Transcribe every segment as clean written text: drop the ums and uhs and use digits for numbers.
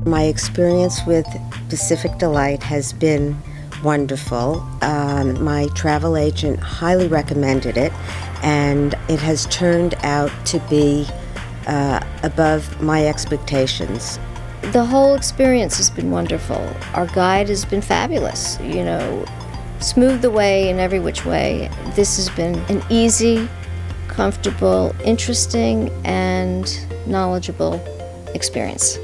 My experience with Pacific Delight has been wonderful. My travel agent highly recommended it, and it has turned out to be above my expectations. The whole experience has been wonderful. Our guide has been fabulous, smoothed the way in every which way. This has been an easy, comfortable, interesting, and knowledgeable experience.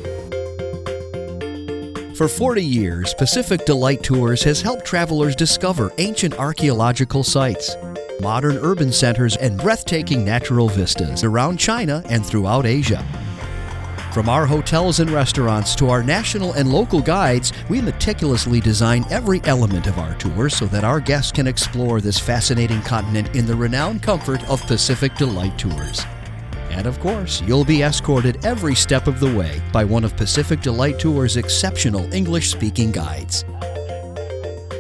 For 40 years, Pacific Delight Tours has helped travelers discover ancient archaeological sites, modern urban centers, and breathtaking natural vistas around China and throughout Asia. From our hotels and restaurants to our national and local guides, we meticulously design every element of our tour so that our guests can explore this fascinating continent in the renowned comfort of Pacific Delight Tours. And of course, you'll be escorted every step of the way by one of Pacific Delight Tours' exceptional English-speaking guides.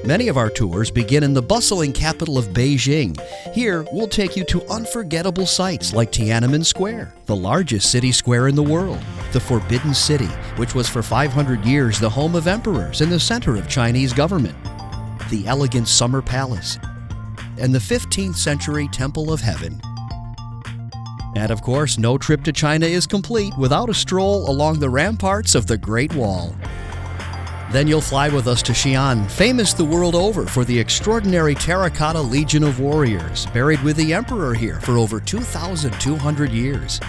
Many of our tours begin in the bustling capital of Beijing. Here, we'll take you to unforgettable sites like Tiananmen Square, the largest city square in the world, the Forbidden City, which was for 500 years the home of emperors and the center of Chinese government, the elegant Summer Palace, and the 15th century Temple of Heaven. And of course, no trip to China is complete without a stroll along the ramparts of the Great Wall. Then you'll fly with us to Xi'an, famous the world over for the extraordinary terracotta legion of warriors, buried with the emperor here for over 2,200 years.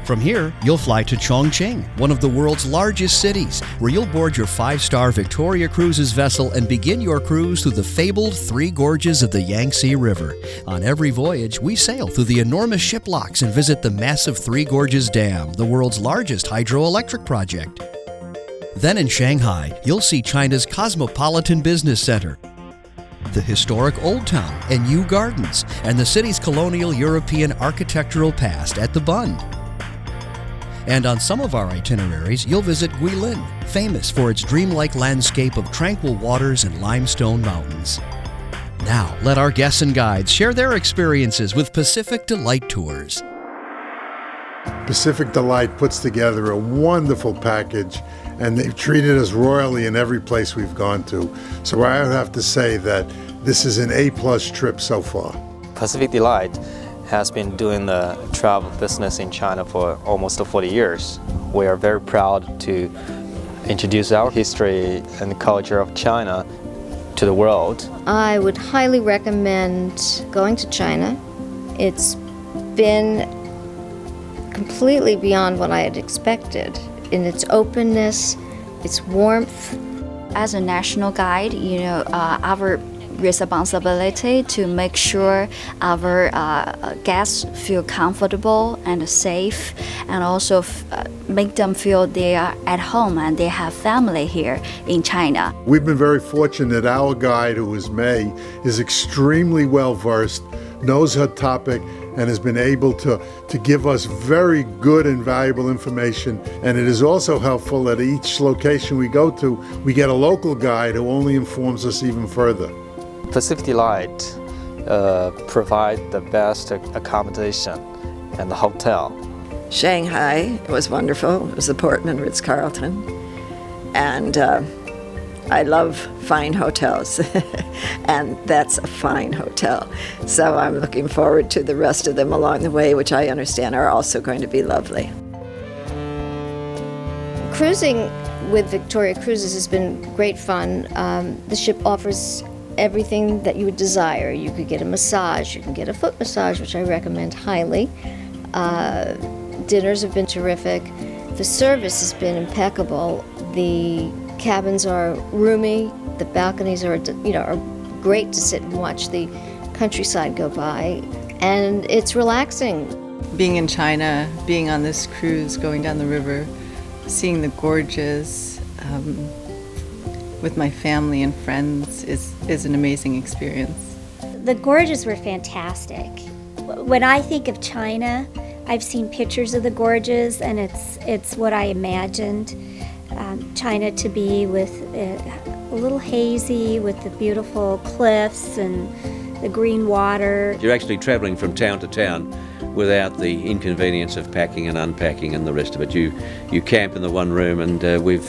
From here, you'll fly to Chongqing, one of the world's largest cities, where you'll board your 5-star Victoria Cruises vessel and begin your cruise through the fabled Three Gorges of the Yangtze River. On every voyage, we sail through the enormous ship locks and visit the massive Three Gorges Dam, the world's largest hydroelectric project. Then in Shanghai, you'll see China's cosmopolitan business center, the historic Old Town and Yu Gardens, and the city's colonial European architectural past at the Bund. And on some of our itineraries, you'll visit Guilin, famous for its dreamlike landscape of tranquil waters and limestone mountains. Now, let our guests and guides share their experiences with Pacific Delight Tours. Pacific Delight puts together a wonderful package, and they've treated us royally in every place we've gone to. So I would have to say that this is an A-plus trip so far. Pacific Delight has been doing the travel business in China for almost 40 years. We are very proud to introduce our history and culture of China to the world. I would highly recommend going to China. It's been completely beyond what I had expected in its openness, its warmth. As a national guide, our responsibility to make sure our guests feel comfortable and safe, and also make them feel they are at home and they have family here in China. We've been very fortunate. Our guide, who is May, is extremely well versed, knows her topic, and has been able to give us very good and valuable information. And it is also helpful at each location we go to, we get a local guide who only informs us even further. Pacific Delight provide the best accommodation and the hotel. Shanghai was wonderful. It was the Portman Ritz-Carlton. And I love fine hotels, and that's a fine hotel. So I'm looking forward to the rest of them along the way, which I understand are also going to be lovely. Cruising with Victoria Cruises has been great fun. The ship offers everything that you would desire. You could get a massage, you can get a foot massage, which I recommend highly. Dinners have been terrific. The service has been impeccable. The cabins are roomy. The balconies are great to sit and watch the countryside go by, and it's relaxing. Being in China, being on this cruise, going down the river, seeing the gorges with my family and friends is an amazing experience. The gorges were fantastic. When I think of China, I've seen pictures of the gorges, and it's what I imagined China to be, with a little hazy, with the beautiful cliffs and the green water. You're actually traveling from town to town without the inconvenience of packing and unpacking and the rest of it. You camp in the one room, and we've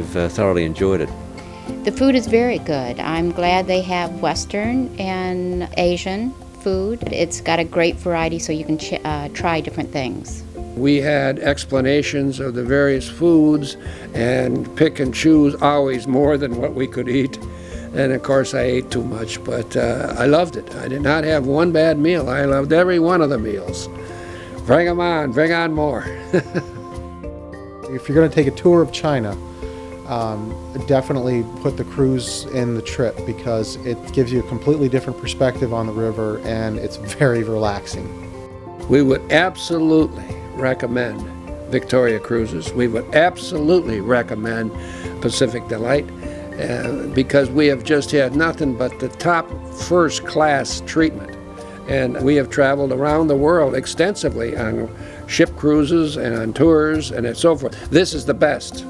thoroughly enjoyed it. The food is very good. I'm glad they have Western and Asian food. It's got a great variety, so you can try different things. We had explanations of the various foods and pick and choose always more than what we could eat. And of course I ate too much, but I loved it. I did not have one bad meal. I loved every one of the meals. Bring on more. If you're going to take a tour of China, definitely put the cruise in the trip because it gives you a completely different perspective on the river and it's very relaxing. We would absolutely recommend Victoria Cruises. We would absolutely recommend Pacific Delight because we have just had nothing but the top first-class treatment. And we have traveled around the world extensively on ship cruises and on tours and so forth. This is the best.